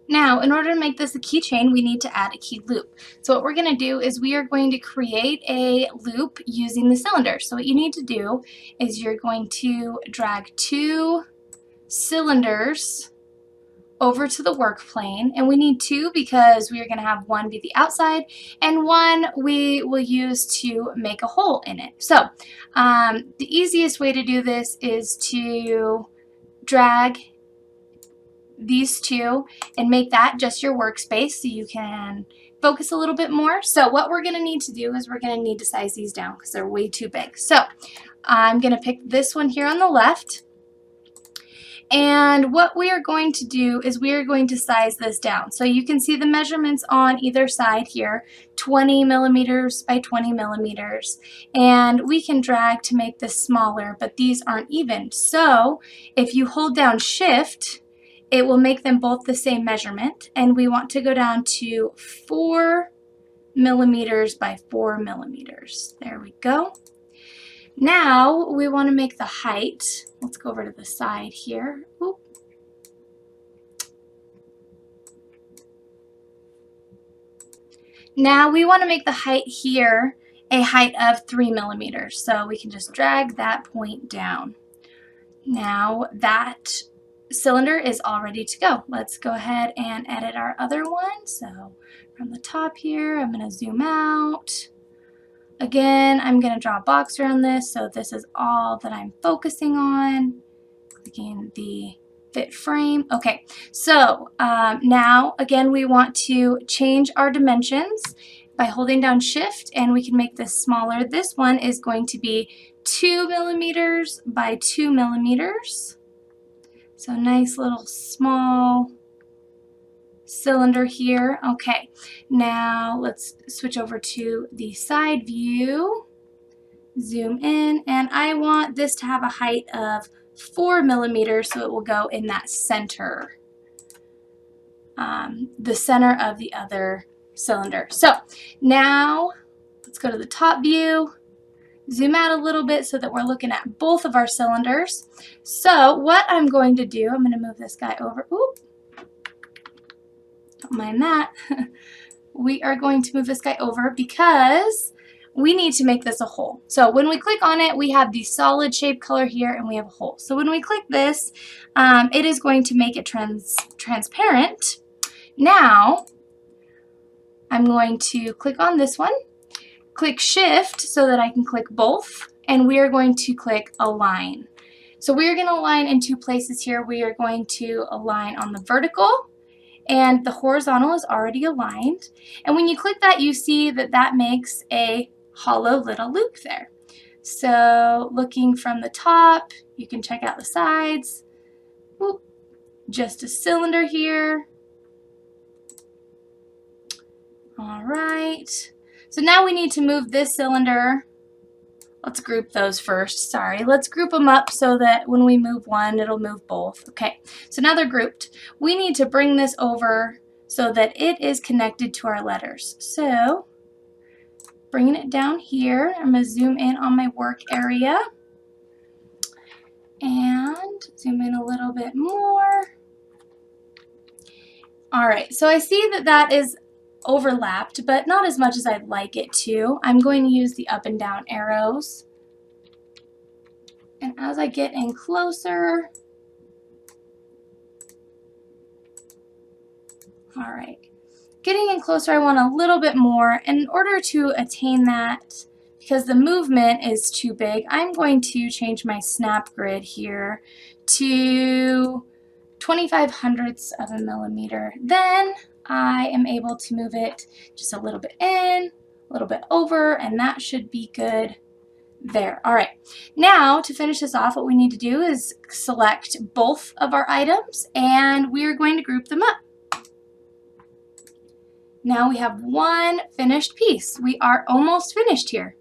Now, in order to make this a keychain, we need to add a key loop. So what we're going to do is we are going to create a loop using the cylinder. So what you need to do is you're going to drag 2 cylinders over to the work plane, and we need 2 because we are going to have one be the outside and one we will use to make a hole in it. So the easiest way to do this is to drag these 2 and make that just your workspace so you can focus a little bit more. So what we're going to need to do is we're going to need to size these down because they're way too big. So I'm going to pick this one here on the left. And what we are going to do is we are going to size this down. So you can see the measurements on either side here, 20 millimeters by 20 millimeters. And we can drag to make this smaller, but these aren't even. So if you hold down Shift, it will make them both the same measurement. And we want to go down to 4 millimeters by 4 millimeters. There we go. Now we want to make the height. Let's go over to the side here. Oop. Now we want to make the height here a height of 3 millimeters. So we can just drag that point down. Now that cylinder is all ready to go. Let's go ahead and edit our other one. So from the top here, I'm going to zoom out. Again, I'm going to draw a box around this, so this is all that I'm focusing on. Clicking the fit frame. Okay, so now again we want to change our dimensions by holding down Shift, and we can make this smaller. This one is going to be 2 millimeters by 2 millimeters. So nice little small cylinder here. Okay, now let's switch over to the side view, zoom in, and I want this to have a height of 4 millimeters, so it will go in that center, the center of the other cylinder. So now let's go to the top view, zoom out a little bit so that we're looking at both of our cylinders. So what I'm going to do, I'm going to move this guy over. Oop. Don't mind that. We are going to move this guy over because we need to make this a hole. So when we click on it, we have the solid shape color here and we have a hole. So when we click this, it is going to make it transparent. Now, I'm going to click on this one, click Shift so that I can click both, and we are going to click Align. So we are going to align in 2 places here. We are going to align on the vertical, and the horizontal is already aligned. And when you click that, you see that that makes a hollow little loop there. So looking from the top, you can check out the sides. Whoop. Just a cylinder here. All right. So now we need to move this cylinder. Let's group those first. Sorry, let's group them up so that when we move one, it'll move both. Okay, so now they're grouped. We need to bring this over so that it is connected to our letters. So, bringing it down here, I'm going to zoom in on my work area and zoom in a little bit more. All right, so I see that that is overlapped, but not as much as I'd like it to. I'm going to use the up and down arrows. And as I get in closer, all right, getting in closer, I want a little bit more. And in order to attain that, because the movement is too big, I'm going to change my snap grid here to 25 hundredths of a millimeter. Then I am able to move it just a little bit in, a little bit over, and that should be good there. All right, now to finish this off, what we need to do is select both of our items, and we are going to group them up. Now we have one finished piece. We are almost finished here.